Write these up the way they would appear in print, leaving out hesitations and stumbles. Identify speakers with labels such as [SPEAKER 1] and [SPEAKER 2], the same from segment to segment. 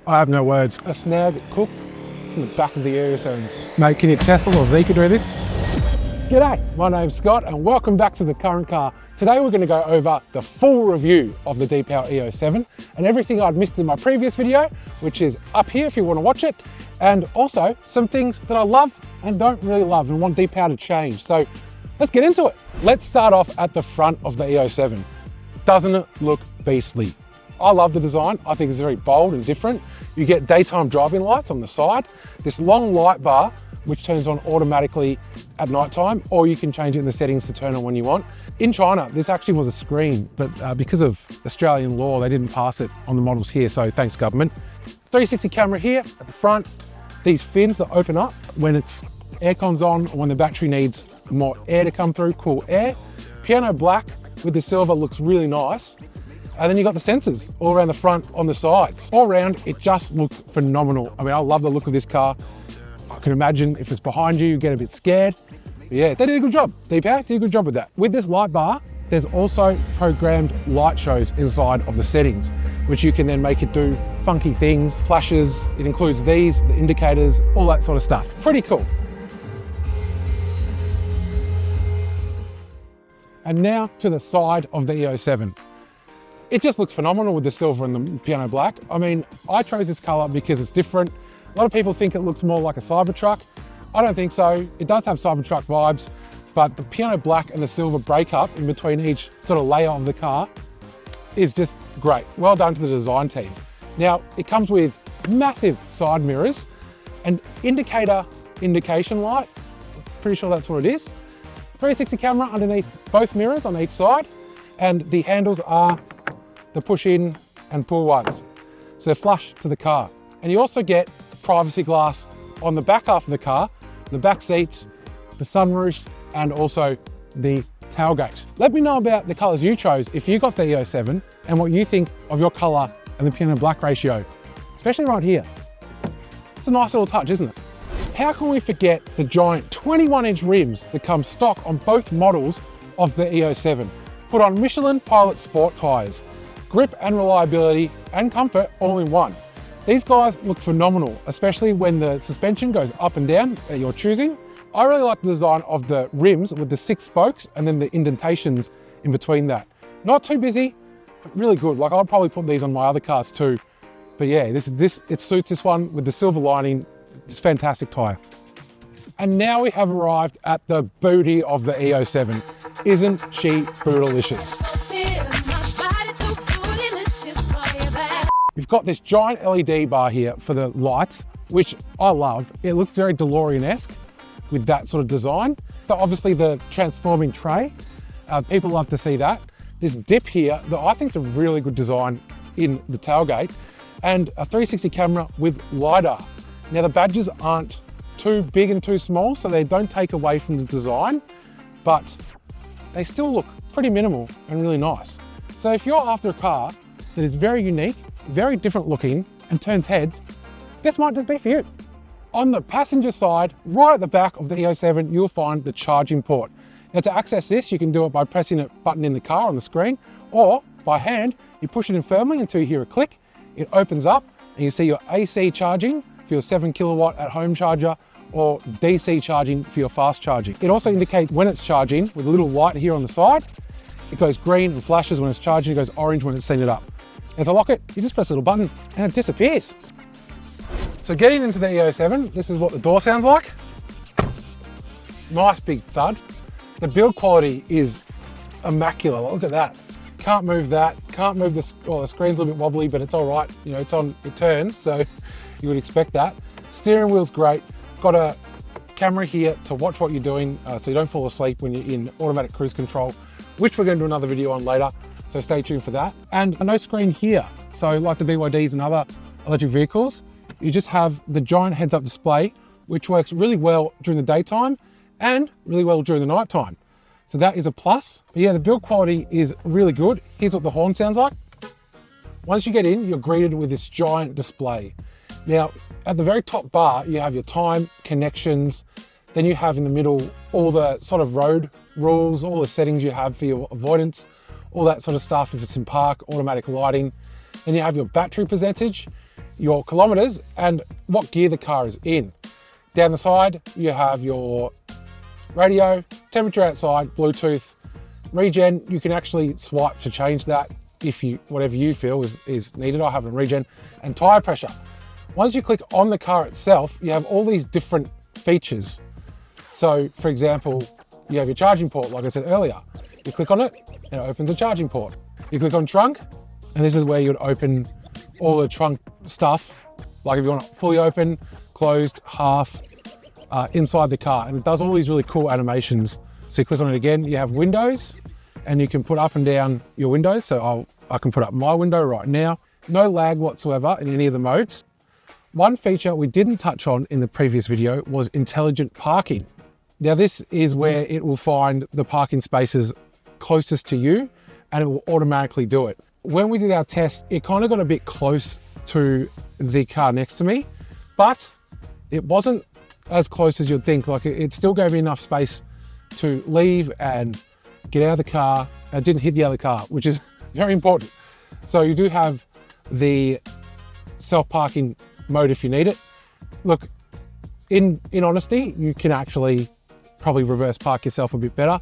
[SPEAKER 1] I have no words. A snag cooked from the back of the E07. Mate, can your Tesla or Zeekr do this? G'day, my name's Scott and welcome back to The Current Car. Today we're going to go over the full review of the Deepal E07 and everything I'd missed in my previous video, which is up here if you want to watch it, and also some things that I love and don't really love and want Deepal to change. So let's get into it. Let's start off at the front of the E07. Doesn't it look beastly? I love the design. I think it's very bold and different. You get daytime driving lights on the side, this long light bar which turns on automatically at night time, or you can change it in the settings to turn on when you want. In China, this actually was a screen, but because of Australian law, they didn't pass it on the models here, so thanks government. 360 camera here at the front. These fins that open up when it's aircon's on or when the battery needs more air to come through, cool air. Piano black with the silver looks really nice. And then you got the sensors all around the front, on the sides. All around, it just looks phenomenal. I mean, I love the look of this car. I can imagine if it's behind you, you get a bit scared. But yeah, they did a good job. Deepal did a good job with that. With this light bar, there's also programmed light shows inside of the settings, which you can then make it do funky things, flashes. It includes these, the indicators, all that sort of stuff. Pretty cool. And now to the side of the E07. It just looks phenomenal with the silver and the piano black. I mean, I chose this color because it's different. A lot of people think it looks more like a Cybertruck. I don't think so. It does have Cybertruck vibes, but the piano black and the silver breakup in between each sort of layer of the car is just great. Well done to the design team. Now, it comes with massive side mirrors and indication light. Pretty sure that's what it is. 360 camera underneath both mirrors on each side, and the handles are the push in and pull ones. So they're flush to the car. And you also get privacy glass on the back half of the car, the back seats, the sunroof, and also the tailgate. Let me know about the colors you chose if you got the E07 and what you think of your color and the piano black ratio, especially right here. It's a nice little touch, isn't it? How can we forget the giant 21-inch rims that come stock on both models of the E07? Put on Michelin Pilot Sport tyres. Grip and reliability and comfort all in one. These guys look phenomenal, especially when the suspension goes up and down at your choosing. I really like the design of the rims with the 6 spokes and then the indentations in between that. Not too busy, but really good. Like I'd probably put these on my other cars too. But yeah, it suits this one with the silver lining. It's a fantastic tyre. And now we have arrived at the booty of the E07. Isn't she bootylicious? We've got this giant LED bar here for the lights, which I love. It looks very DeLorean-esque with that sort of design. So obviously the transforming tray, people love to see that. This dip here that I think is a really good design in the tailgate, and a 360 camera with LiDAR. Now the badges aren't too big and too small, so they don't take away from the design, but they still look pretty minimal and really nice. So if you're after a car that is very unique, very different looking and turns heads, this might just be for you. On the passenger side, right at the back of the E07, you'll find the charging port. Now to access this, you can do it by pressing a button in the car on the screen, or by hand, you push it in firmly until you hear a click, it opens up and you see your AC charging for your 7 kilowatt at home charger, or DC charging for your fast charging. It also indicates when it's charging with a little light here on the side. It goes green and flashes when it's charging, it goes orange when it's sending it up. And to lock it, you just press a little button and it disappears. So getting into the E07, this is what the door sounds like. Nice big thud. The build quality is immaculate. Look at that. Can't move that. Can't move this. Well, the screen's a little bit wobbly, but it's all right. You know, it turns, so you would expect that. Steering wheel's great. Got a camera here to watch what you're doing so you don't fall asleep when you're in automatic cruise control, which we're going to do another video on later. So stay tuned for that. And no screen here. So like the BYDs and other electric vehicles, you just have the giant heads-up display, which works really well during the daytime and really well during the nighttime. So that is a plus. But yeah, the build quality is really good. Here's what the horn sounds like. Once you get in, you're greeted with this giant display. Now, at the very top bar, you have your time, connections, then you have in the middle all the sort of road rules, all the settings you have for your avoidance, all that sort of stuff if it's in park, automatic lighting. Then you have your battery percentage, your kilometers and what gear the car is in. Down the side, you have your radio, temperature outside, Bluetooth, regen. You can actually swipe to change that if you, whatever you feel is needed. I have a regen, and tire pressure. Once you click on the car itself, you have all these different features. So for example, you have your charging port, like I said earlier. You click on it, and it opens a charging port. You click on trunk, and this is where you'd open all the trunk stuff. Like if you want it fully open, closed, half, inside the car. And it does all these really cool animations. So you click on it again, you have windows, and you can put up and down your windows. So I can put up my window right now. No lag whatsoever in any of the modes. One feature we didn't touch on in the previous video was intelligent parking. Now this is where it will find the parking spaces closest to you, and it will automatically do it. When we did our test, it kind of got a bit close to the car next to me, but it wasn't as close as you'd think. Like it still gave me enough space to leave and get out of the car. It didn't hit the other car, which is very important. So you do have the self-parking mode if you need it. Look, in honesty, you can actually probably reverse park yourself a bit better,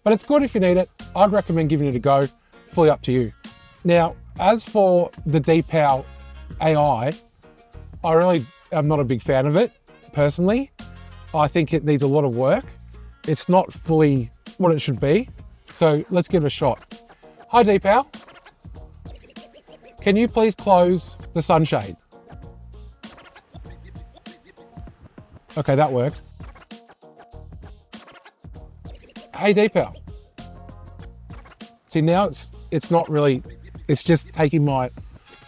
[SPEAKER 1] but it's good if you need it. I'd recommend giving it a go, fully up to you. Now, as for the Deepal AI, I really am not a big fan of it, personally. I think it needs a lot of work. It's not fully what it should be. So let's give it a shot. Hi Deepal, can you please close the sunshade? Okay, that worked. Hey Deepal. See, now it's not really, it's just taking my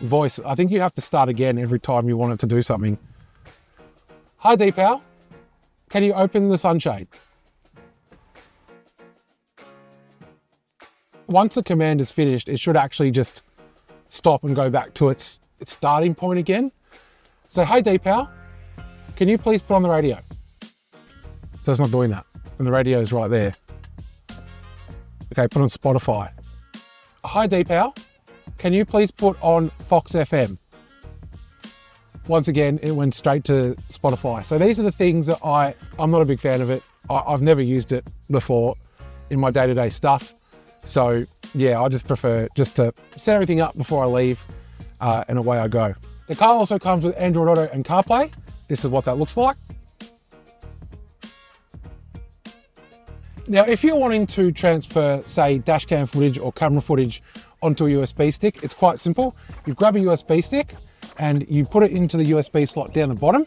[SPEAKER 1] voice. I think you have to start again every time you want it to do something. Hi Deepal, can you open the sunshade? Once the command is finished, it should actually just stop and go back to its starting point again. So, hey Deepal, can you please put on the radio? So it's not doing that, and the radio is right there. Okay, put on Spotify. Hi Deepal, can you please put on Fox FM? Once again, it went straight to Spotify. So these are the things that I'm not a big fan of it. I've never used it before in my day-to-day stuff. So yeah, I just prefer just to set everything up before I leave and away I go. The car also comes with Android Auto and CarPlay. This is what that looks like. Now, if you're wanting to transfer, say, dashcam footage or camera footage onto a USB stick, it's quite simple. You grab a USB stick and you put it into the USB slot down the bottom.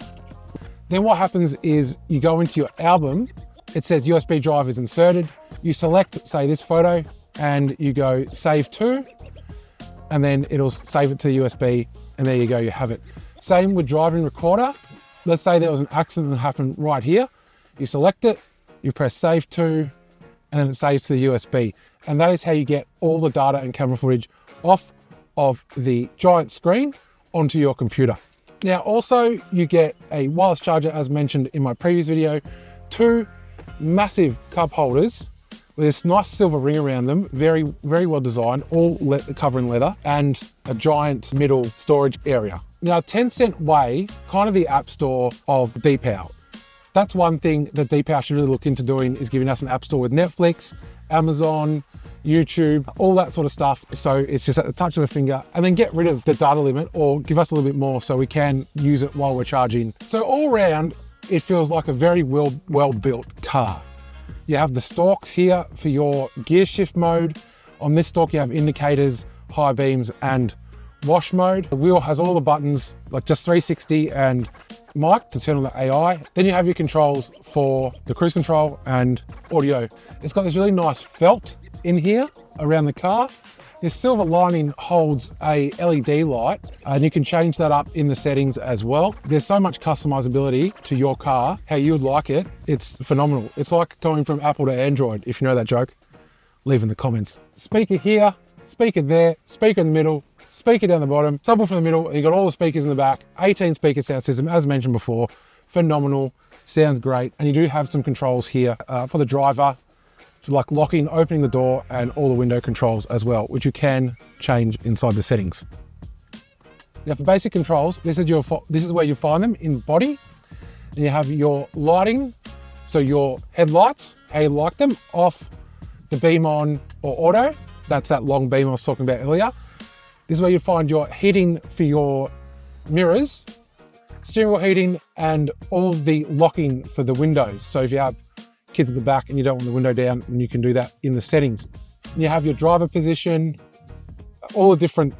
[SPEAKER 1] Then what happens is you go into your album, it says USB drive is inserted. You select, say, this photo and you go save to, and then it'll save it to USB, and there you go, you have it. Same with driving recorder. Let's say there was an accident that happened right here. You select it, you press save to, and then it saves to the USB. And that is how you get all the data and camera footage off of the giant screen onto your computer. Now, also you get a wireless charger, as mentioned in my previous video, 2 massive cup holders with this nice silver ring around them, very, very well designed, all covering leather, and a giant middle storage area. Now, Tencent Way, kind of the app store of Deepal. That's one thing that Deepal should really look into doing, is giving us an app store with Netflix, Amazon, YouTube, all that sort of stuff. So it's just at the touch of a finger, and then get rid of the data limit or give us a little bit more so we can use it while we're charging. So all around, it feels like a very well-built car. You have the stalks here for your gear shift mode. On this stalk, you have indicators, high beams, and wash mode. The wheel has all the buttons, like just 360 and mic to turn on the AI. Then you have your controls for the cruise control and audio. It's got this really nice felt in here around the car. This silver lining holds a LED light, and you can change that up in the settings as well. There's so much customizability to your car, how you would like it. It's phenomenal. It's like going from Apple to Android. If you know that joke, leave in the comments. Speaker here, speaker there, speaker in the middle, speaker down the bottom, subwoofer in the middle, and you've got all the speakers in the back. 18 speaker sound system, as mentioned before. Phenomenal, sounds great. And you do have some controls here for the driver, like locking, opening the door, and all the window controls as well, which you can change inside the settings. Now for basic controls, this is where you find them in body. And you have your lighting, so your headlights, how you like them, off, the beam on or auto. That's that long beam I was talking about earlier. This is where you find your heating for your mirrors, steering wheel heating, and all the locking for the windows. So if you have kids at the back and you don't want the window down, and you can do that in the settings. And you have your driver position, all the different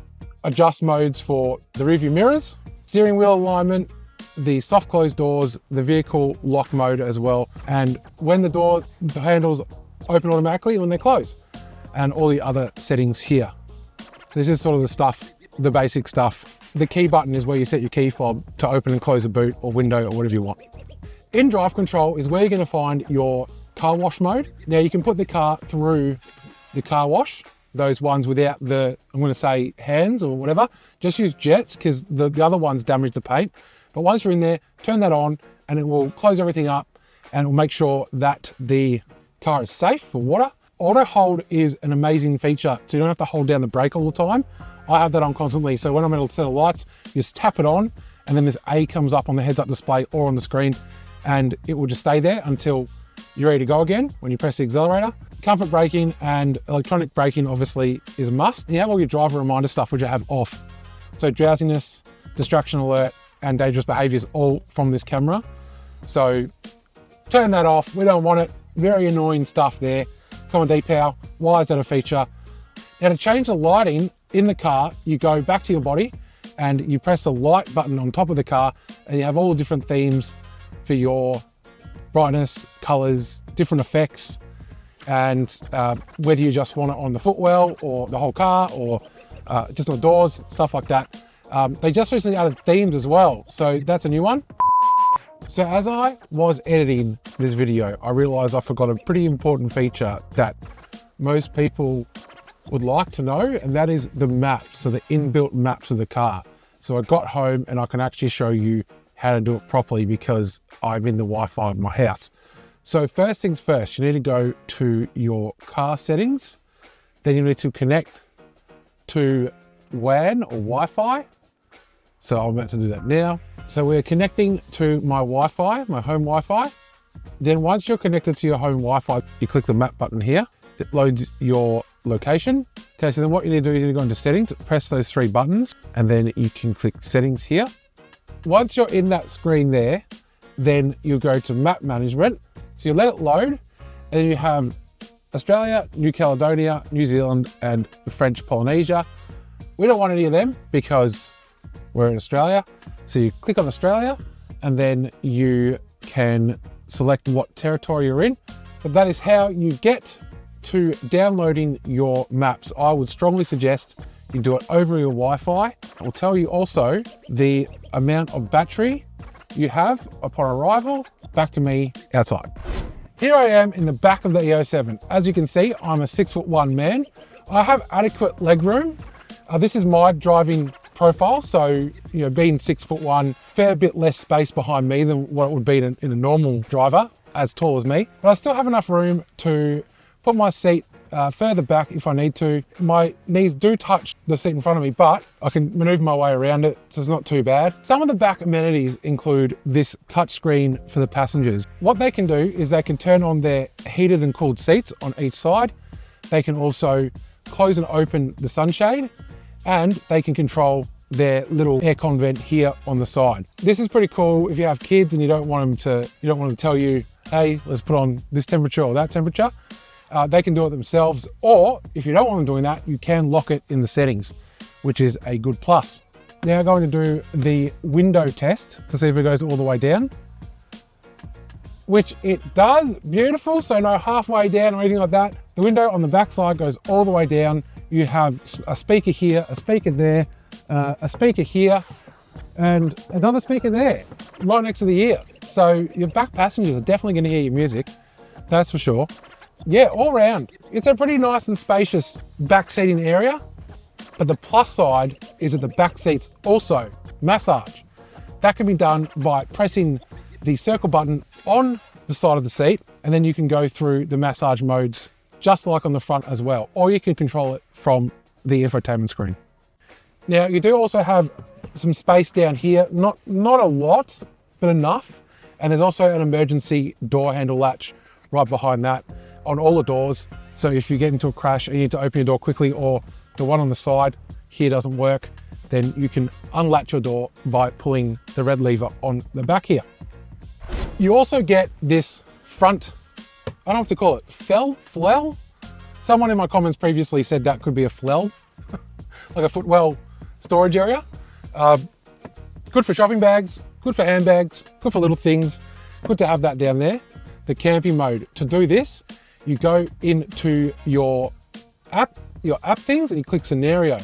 [SPEAKER 1] adjust modes for the rear view mirrors, steering wheel alignment, the soft closed doors, the vehicle lock mode as well, and when the door handles open automatically when they close, and all the other settings here. This is sort of the stuff, the basic stuff. The key button is where you set your key fob to open and close a boot or window or whatever you want. In drive control is where you're going to find your car wash mode. Now you can put the car through the car wash, those ones without the, I'm going to say hands or whatever. Just use jets because the other ones damage the paint. But once you're in there, turn that on and it will close everything up and it will make sure that the car is safe for water. Auto hold is an amazing feature, so you don't have to hold down the brake all the time. I have that on constantly, so when I'm at a set of lights, you just tap it on and then this A comes up on the heads-up display or on the screen and it will just stay there until you're ready to go again when you press the accelerator. Comfort braking and electronic braking obviously is a must. And you have all your driver reminder stuff which I have off. So drowsiness, distraction alert, and dangerous behaviors all from this camera. So turn that off, we don't want it. Very annoying stuff there. Come on depower, why is that a feature? Now to change the lighting in the car, you go back to your body and you press the light button on top of the car and you have all the different themes for your brightness, colors, different effects, and whether you just want it on the footwell or the whole car or just on the doors, stuff like that. They just recently added themes as well, so that's a new one. So as I was editing this video, I realized I forgot a pretty important feature that most people would like to know, and that is the maps, so the inbuilt maps of the car. So I got home and I can actually show you how to do it properly because I'm in the Wi-Fi of my house. So first things first, you need to go to your car settings, then you need to connect to WAN or Wi-Fi. So I'm about to do that now. So we're connecting to my Wi-Fi, my home Wi-Fi. Then once you're connected to your home Wi-Fi, you click the map button here. It loads your location. Okay, so then what you need to do is you need to go into settings, press those three buttons, and then you can click settings here. Once you're in that screen there, then you go to map management. So you let it load, and you have Australia, New Caledonia, New Zealand, and French Polynesia. We don't want any of them because we're in Australia. So you click on Australia and then you can select what territory you're in. But that is how you get to downloading your maps. I would strongly suggest you do it over your Wi-Fi. I'll tell you also the amount of battery you have upon arrival. Back to me outside. Here I am in the back of the E07. As you can see, I'm a 6'1" man. I have adequate legroom. This is my driving profile, so being 6'1", fair bit less space behind me than what it would be in a normal driver as tall as me. But I still have enough room to put my seat further back if I need to. My knees do touch the seat in front of me, but I can maneuver my way around it, so it's not too bad. Some of the back amenities include this touchscreen for the passengers. What they can do is they can turn on their heated and cooled seats on each side. They can also close and open the sunshade, and they can control their little aircon vent here on the side. This is pretty cool if you have kids and you don't want them to tell you, hey, let's put on this temperature or that temperature. They can do it themselves, or if you don't want them doing that, you can lock it in the settings, which is a good plus. Now I'm going to do the window test to see if it goes all the way down, which it does. Beautiful, so no halfway down or anything like that. The window on the back side goes all the way down. You have a speaker here, a speaker there, a speaker here, and another speaker there, right next to the ear. So your back passengers are definitely going to hear your music, that's for sure. Yeah, all round, it's a pretty nice and spacious back seating area, but the plus side is that the back seats also massage. That can be done by pressing the circle button on the side of the seat, and then you can go through the massage modes just like on the front as well, or you can control it from the infotainment screen. Now you do also have some space down here, not a lot, but enough. And there's also an emergency door handle latch right behind that on all the doors. So if you get into a crash and you need to open your door quickly, or the one on the side here doesn't work, then you can unlatch your door by pulling the red lever on the back here. You also get this front, I don't know what to call it, flell? Someone in my comments previously said that could be a flell, like a footwell storage area. Good for shopping bags, good for handbags, good for little things. Good to have that down there. The camping mode. To do this, you go into your app things and you click scenario.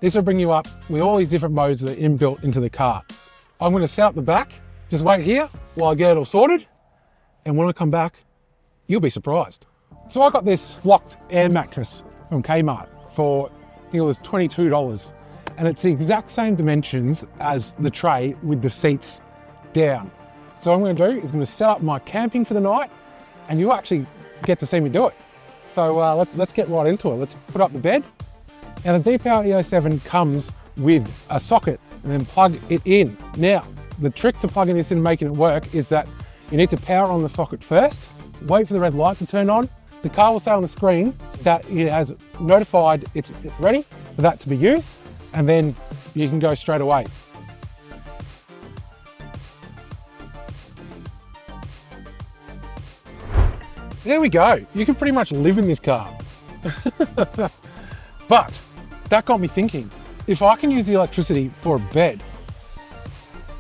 [SPEAKER 1] This will bring you up with all these different modes that are inbuilt into the car. I'm going to set up the back. Just wait here while I get it all sorted. And when I come back, you'll be surprised. So I got this flocked air mattress from Kmart for, I think it was $22. And it's the exact same dimensions as the tray with the seats down. So what I'm going to do is I'm going to set up my camping for the night, and you actually get to see me do it. So let's get right into it. Let's put up the bed. Now the Deepal E07 comes with a socket and then plug it in. Now, the trick to plugging this in and making it work is that you need to power on the socket first, wait for the red light to turn on. The car will say on the screen that it has notified it's ready for that to be used, and then you can go straight away. There we go. You can pretty much live in this car. But that got me thinking, if I can use the electricity for a bed,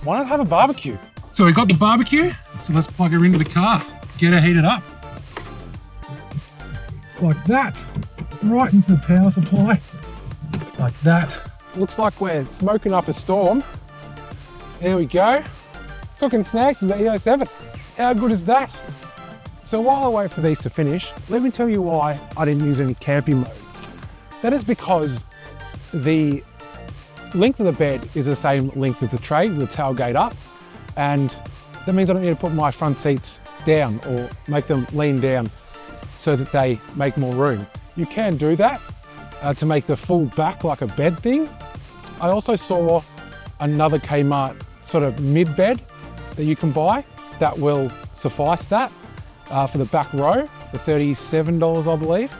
[SPEAKER 1] why not have a barbecue? So we got the barbecue, so let's plug her into the car, get her heated up. Like that, right into the power supply, like that. Looks like we're smoking up a storm. There we go. Cooking snacks with the E07. How good is that? So while I wait for these to finish, let me tell you why I didn't use any camping mode. That is because the length of the bed is the same length as the tray with the tailgate up, and that means I don't need to put my front seats down or make them lean down so that they make more room. You can do that to make the full back like a bed thing. I also saw another Kmart sort of mid bed that you can buy that will suffice that for the back row for $37, I believe.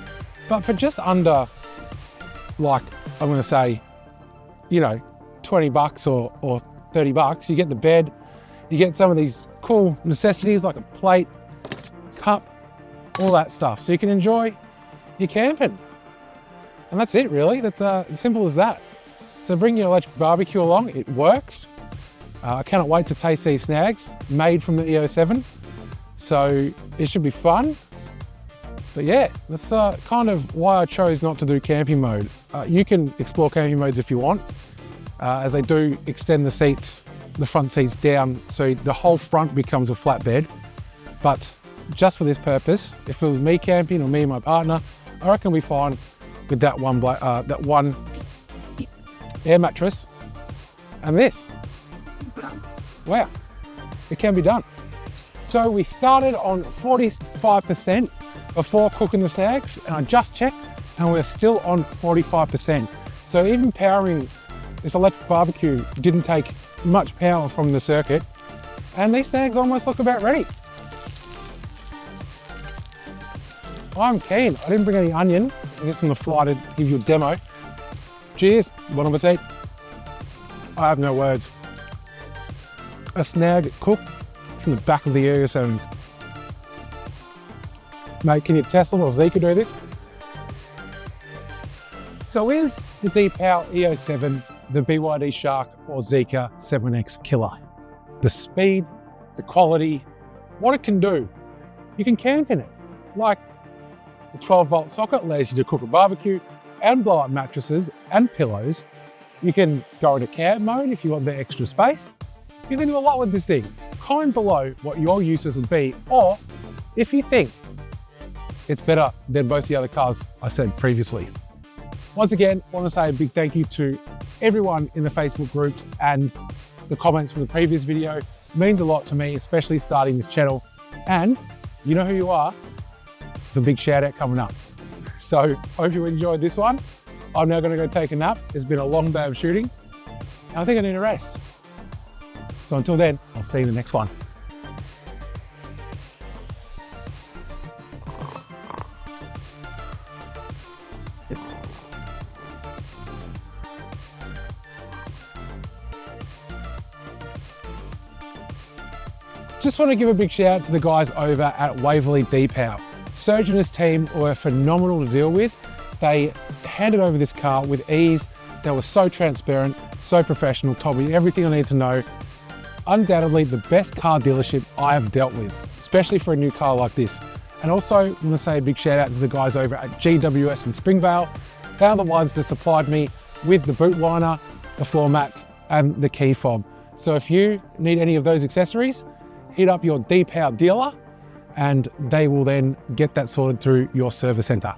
[SPEAKER 1] But for just under, like, I'm gonna say, you know, 20 bucks or 30 bucks, you get the bed, you get some of these cool necessities like a plate, cup, all that stuff. So you can enjoy your camping. And that's it really, that's as simple as that. So bring your electric barbecue along, it works. I cannot wait to taste these snags made from the E07. So it should be fun. But yeah, that's kind of why I chose not to do camping mode. You can explore camping modes if you want, as they do extend the seats, the front seats down, so the whole front becomes a flatbed. But just for this purpose, if it was me camping or me and my partner, I reckon we'll be fine with that one air mattress and this. Wow, it can be done. So we started on 45% before cooking the snags, and I just checked and we're still on 45%. So even powering this electric barbecue didn't take much power from the circuit, and these snags almost look about ready. I'm keen. I didn't bring any onion, I'm just on the fly to give you a demo. Cheers, bon appetit. I have no words. A snag cooked from the back of the E07. Mate, can you Tesla or Zeekr do this? So is the Deepal E07 the BYD Shark or Zeekr 7X killer? The speed, the quality, what it can do. You can camp in it. Like the 12-volt socket allows you to cook a barbecue and blow up mattresses and pillows. You can go into camp mode if you want the extra space. You can do a lot with this thing. Comment below what your uses would be, or if you think it's better than both the other cars I said previously. Once again, I want to say a big thank you to everyone in the Facebook groups and the comments from the previous video. It means a lot to me, especially starting this channel. And you know who you are, the big shout out coming up. So hope you enjoyed this one. I'm now gonna go take a nap. It's been a long day of shooting. I think I need a rest. So until then, I'll see you in the next one. Just want to give a big shout out to the guys over at Waverley Deepal. Serge and his team were phenomenal to deal with. They handed over this car with ease. They were so transparent, so professional, told me everything I need to know. Undoubtedly the best car dealership I have dealt with, especially for a new car like this. And also I want to say a big shout out to the guys over at GWS in Springvale. They are the ones that supplied me with the boot liner, the floor mats, and the key fob. So if you need any of those accessories, hit up your Deepal dealer and they will then get that sorted through your service centre.